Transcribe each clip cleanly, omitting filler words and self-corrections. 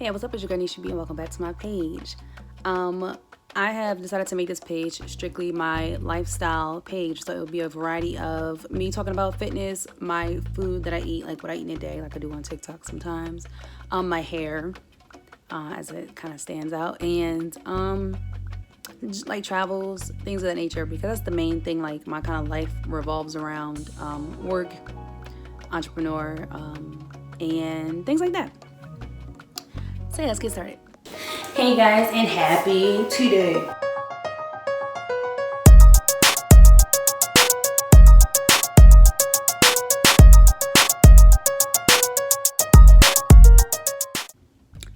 Hey, what's up? It's your girl Nisha B and welcome back to my page. I have decided to make this page strictly my lifestyle page, so it will be a variety of me talking about fitness, my food that I eat, like what I eat in a day, like I do on TikTok sometimes, my hair, as it kind of stands out, and just like travels, things of that nature, because that's the main thing. Like my kind of life revolves around work, entrepreneur, and things like that. So yeah, let's get started. Hey guys, and happy today.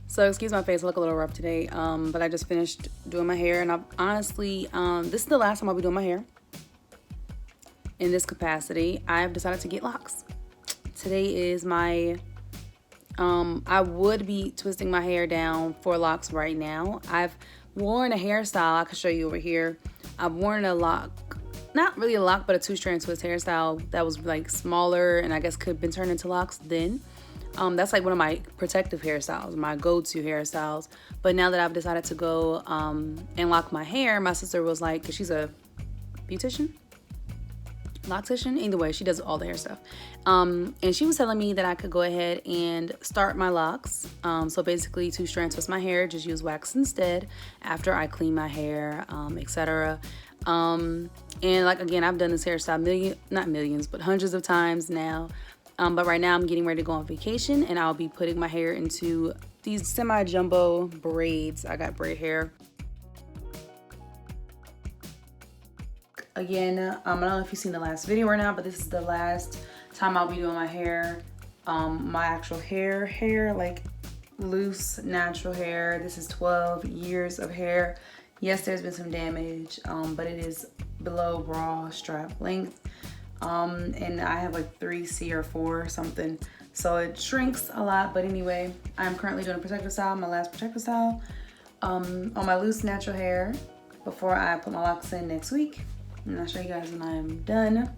So excuse my face, I look a little rough today, but I just finished doing my hair, and I've honestly, this is the last time I'll be doing my hair in this capacity. I've decided to get locks. Today is my I would be twisting my hair down for locks right now. I've worn a hairstyle I can show you over here. I've worn a lock, not really a lock, but a 2-strand twist hairstyle that was like smaller and I guess could have been turned into locks then. That's like one of my protective hairstyles, my go-to hairstyles. But now that I've decided to go and lock my hair, my sister was like, 'cause she's a beautician, loctician, either way, she does all the hair stuff, and she was telling me that I could go ahead and start my locks. So basically 2-strand twist my hair, just use wax instead after I clean my hair, etc. And like again, I've done this hairstyle not millions but hundreds of times now, but right now I'm getting ready to go on vacation and I'll be putting my hair into these semi-jumbo braids. I got braid hair. Again, I don't know if you've seen the last video or not, but this is the last time I'll be doing my hair, my actual hair, like loose, natural hair. This is 12 years of hair. Yes, there's been some damage, but it is below bra strap length, and I have like 3C or 4 something, so it shrinks a lot. But anyway, I'm currently doing a protective style, my last protective style, on my loose natural hair before I put my locks in next week. And I'll show you guys when I am done.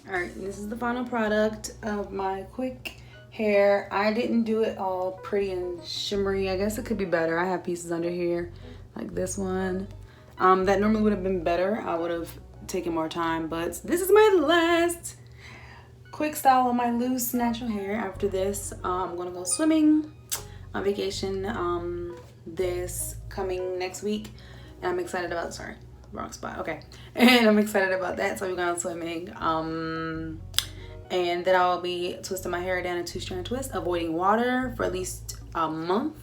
All right, this is the final product of my quick hair. I didn't do it all pretty and shimmery. I guess it could be better. I have pieces under here, like this one. That normally would have been better. I would have taken more time, but this is my last quick style on my loose natural hair. After this, I'm gonna go swimming on vacation this coming next week. And I'm excited about, sorry, wrong spot, okay. And I'm excited about that, so we're going swimming. And then I'll be twisting my hair down in 2-strand twist, avoiding water for at least a month.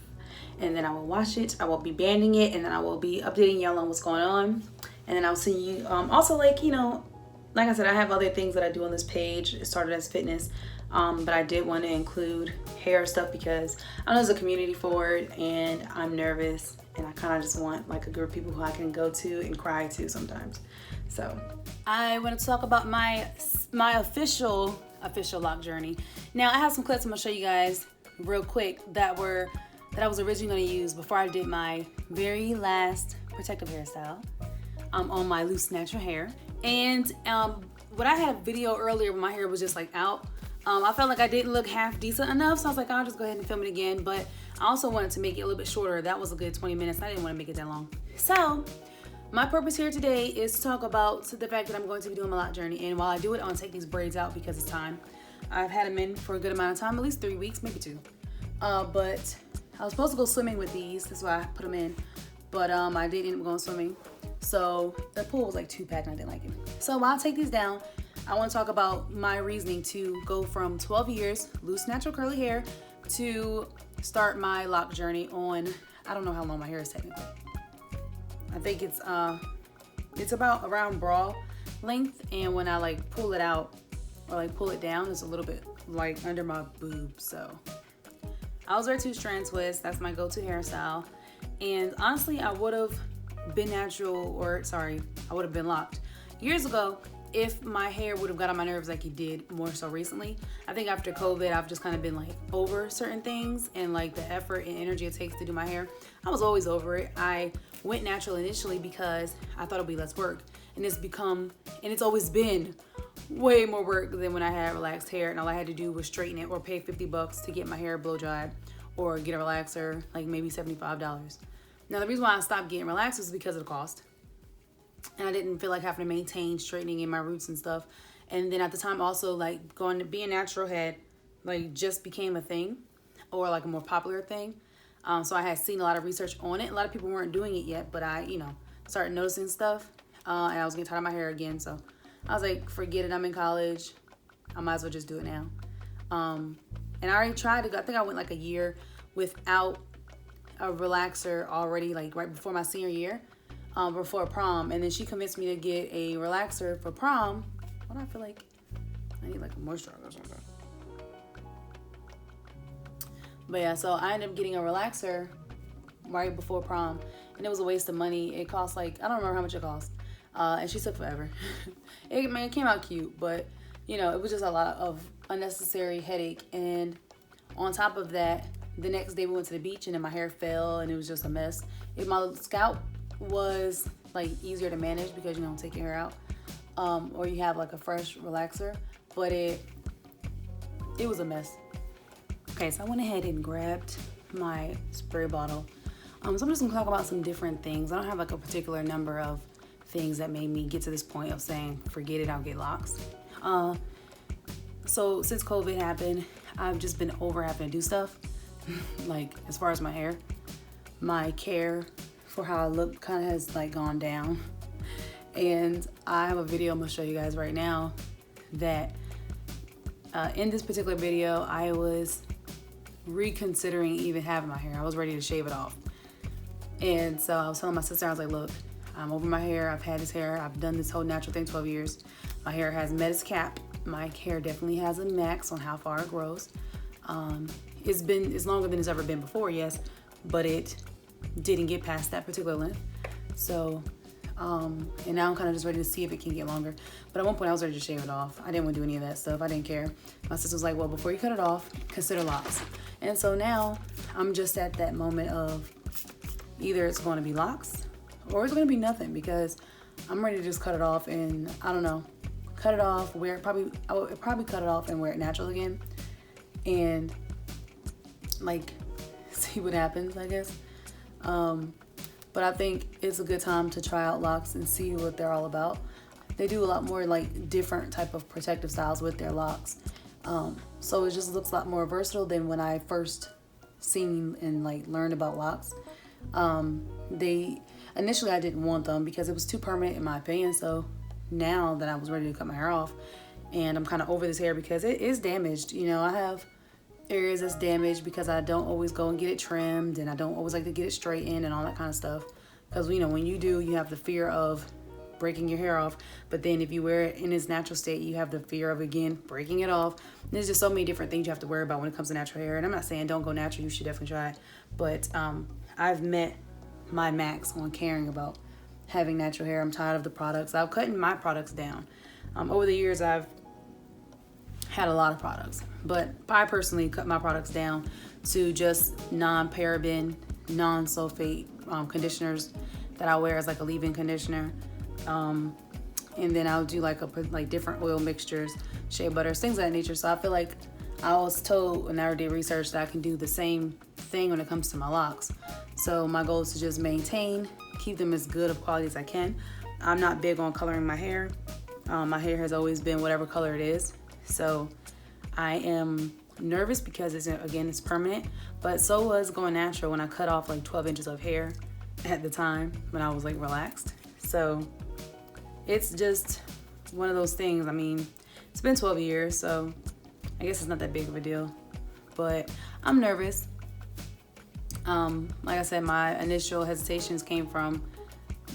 And then I will wash it, I will be banding it, and then I will be updating y'all on what's going on. And then I'll see you, also like, you know, like I said, I have other things that I do on this page. It started as fitness, but I did want to include hair stuff because I know there's a community for it and I'm nervous. And I kind of just want like a group of people who I can go to and cry to sometimes. So I want to talk about my official lock journey. Now I have some clips I'm gonna show you guys real quick that I was originally gonna use before I did my very last protective hairstyle on my loose natural hair. And when I had a video earlier when my hair was just like out, I felt like I didn't look half decent enough, so I was like, I'll just go ahead and film it again. But I also wanted to make it a little bit shorter. That was a good 20 minutes. I didn't want to make it that long. So my purpose here today is to talk about the fact that I'm going to be doing my lock journey. And while I do it, I want to take these braids out because it's time. I've had them in for a good amount of time, at least 3 weeks, maybe 2. But I was supposed to go swimming with these. That's why I put them in. But I didn't end up going swimming. So the pool was like 2-pack and I didn't like it. So while I take these down, I want to talk about my reasoning to go from 12 years loose natural curly hair to start my lock journey on, I don't know how long my hair is technically. I think it's about around bra length, and when I like pull it out or like pull it down, it's a little bit like under my boob. So I was wearing 2-strand twist. That's my go-to hairstyle. And honestly, I would have been I would have been locked years ago if my hair would have got on my nerves like it did more so recently. I think after COVID, I've just kind of been like over certain things and like the effort and energy it takes to do my hair. I was always over it. I went natural initially because I thought it'd be less work, and it's always been way more work than when I had relaxed hair and all I had to do was straighten it or pay $50 to get my hair blow dried or get a relaxer, like maybe $75. Now, the reason why I stopped getting relaxers is because of the cost. And I didn't feel like having to maintain straightening in my roots and stuff. And then at the time also, like, going to be a natural head, like, just became a thing, or like a more popular thing. So I had seen a lot of research on it. A lot of people weren't doing it yet, but I, started noticing stuff. And I was getting tired of my hair again. So I was like, forget it. I'm in college. I might as well just do it now. And I already tried to go. I think I went like a year without a relaxer already, like right before my senior year, before prom. And then she convinced me to get a relaxer for prom. Why do I feel like I need like a moisturizer or something? But yeah, so I ended up getting a relaxer right before prom. And it was a waste of money. It cost like, I don't remember how much it cost. And she took forever. It came out cute, but it was just a lot of unnecessary headache. And on top of that, the next day we went to the beach and then my hair fell and it was just a mess. My scalp was like easier to manage because you don't take your hair out, or you have like a fresh relaxer, but it was a mess. Okay, so I went ahead and grabbed my spray bottle. So I'm just gonna talk about some different things. I don't have like a particular number of things that made me get to this point of saying, forget it, I'll get locks. So since COVID happened, I've just been over having to do stuff. Like as far as my hair, my care for how I look kind of has like gone down. And I have a video I'm gonna show you guys right now that in this particular video, I was reconsidering even having my hair. I was ready to shave it off. And so I was telling my sister, I was like, look, I'm over my hair. I've had this hair. I've done this whole natural thing 12 years. My hair has met its cap. My hair definitely has a max on how far it grows. It's longer than it's ever been before, yes, but it didn't get past that particular length. So, and now I'm kind of just ready to see if it can get longer. But at one point I was ready to shave it off. I didn't want to do any of that stuff. I didn't care. My sister was like, well, before you cut it off, consider locks. And so now I'm just at that moment of either it's going to be locks or it's going to be nothing, because I'm ready to just cut it off and I don't know, cut it off, I would probably cut it off and wear it natural again and like see what happens, I guess. But I think it's a good time to try out locks and see what they're all about. They do a lot more like different type of protective styles with their locks. So it just looks a lot more versatile than when I first seen and like learned about locks. Initially I didn't want them because it was too permanent in my opinion. So now that I was ready to cut my hair off and I'm kind of over this hair because it is damaged. I have areas that's damaged because I don't always go and get it trimmed, and I don't always like to get it straightened and all that kind of stuff. Because when you do, you have the fear of breaking your hair off, but then if you wear it in its natural state, you have the fear of again breaking it off. And there's just so many different things you have to worry about when it comes to natural hair. And I'm not saying don't go natural, you should definitely try it, but I've met my max on caring about having natural hair. I'm tired of the products. I've cut my products down. Over the years I've had a lot of products, but I personally cut my products down to just non-paraben, non-sulfate conditioners that I wear as like a leave-in conditioner. And then I'll do like different oil mixtures, shea butters, things of that nature. So I feel like I was told when I did research that I can do the same thing when it comes to my locks. So my goal is to just maintain, keep them as good of quality as I can. I'm not big on coloring my hair. My hair has always been whatever color it is. So I am nervous because it's permanent, but so was going natural when I cut off like 12 inches of hair at the time when I was like relaxed. So it's just one of those things. I mean, it's been 12 years, so I guess it's not that big of a deal, but I'm nervous. Like I said, my initial hesitations came from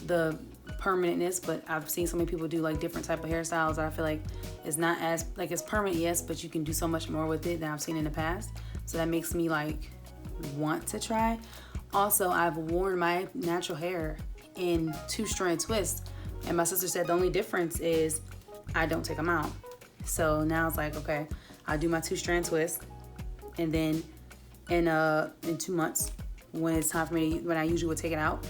the permanentness, but I've seen so many people do like different type of hairstyles that I feel like it's not as like it's permanent, yes, but you can do so much more with it than I've seen in the past. So that makes me like want to try. Also, I've worn my natural hair in 2-strand twists, and my sister said the only difference is I don't take them out. So now it's like, okay, I'll do my 2-strand twist, and then in 2 months, when it's time for me, when I usually would take it out,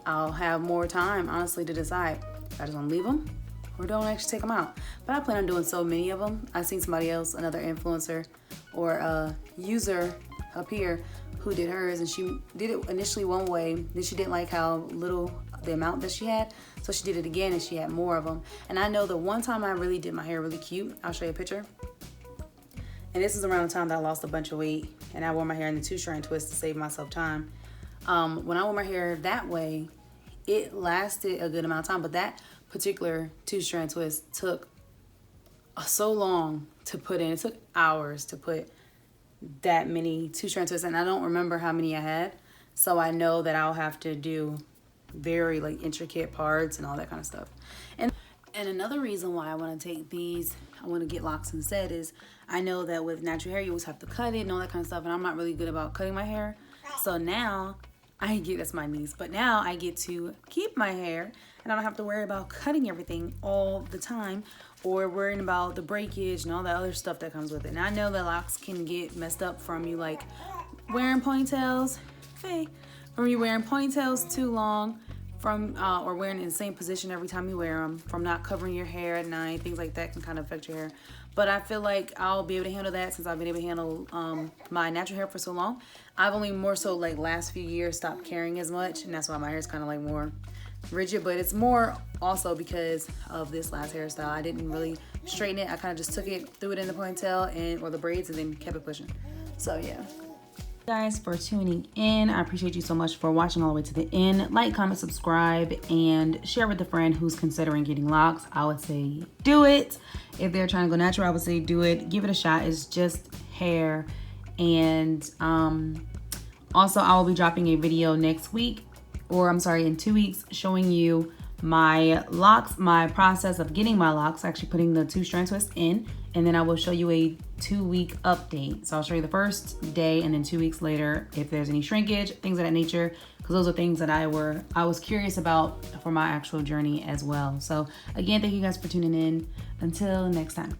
I'll have more time, honestly, to decide if I just want to leave them or don't actually take them out. But I plan on doing so many of them. I've seen somebody else, another influencer or a user up here, who did hers, and she did it initially one way. Then she didn't like how little the amount that she had, so she did it again and she had more of them. And I know the one time I really did my hair really cute, I'll show you a picture. And this is around the time that I lost a bunch of weight and I wore my hair in the 2-strand twist to save myself time. When I wore my hair that way, it lasted a good amount of time, but that particular 2-strand twist took so long to put in. It took hours to put that many 2-strand twists, and I don't remember how many I had, so I know that I'll have to do very like intricate parts and all that kind of stuff. And another reason why I want to take these, I want to get locks instead, is I know that with natural hair you always have to cut it and all that kind of stuff, and I'm not really good about cutting my hair. So now that's my niece, but now I get to keep my hair and I don't have to worry about cutting everything all the time or worrying about the breakage and all that other stuff that comes with it. And I know that locks can get messed up from you like wearing ponytails, from you wearing ponytails too long, from or wearing in the same position every time you wear them, from not covering your hair at night. Things like that can kind of affect your hair. But I feel like I'll be able to handle that since I've been able to handle my natural hair for so long. I've only more so like last few years stopped caring as much, and that's why my hair is kind of like more rigid. But it's more also because of this last hairstyle. I didn't really straighten it. I kind of just took it, threw it in the ponytail or the braids, and then kept it pushing. So yeah. Guys, for tuning in, I appreciate you so much for watching all the way to the end. Like, comment, subscribe, and share with a friend who's considering getting locks. I would say do it. If they're trying to go natural, I would say do it. Give it a shot. It's just hair. And also I will be dropping a video next week, or I'm sorry, in 2 weeks, showing you my locks, my process of getting my locks, actually putting the 2-strand twist in, and then I will show you a 2-week update. So I'll show you the first day and then 2 weeks later if there's any shrinkage, things of that nature, because those are things that I was curious about for my actual journey as well. So again, thank you guys for tuning in. Until next time.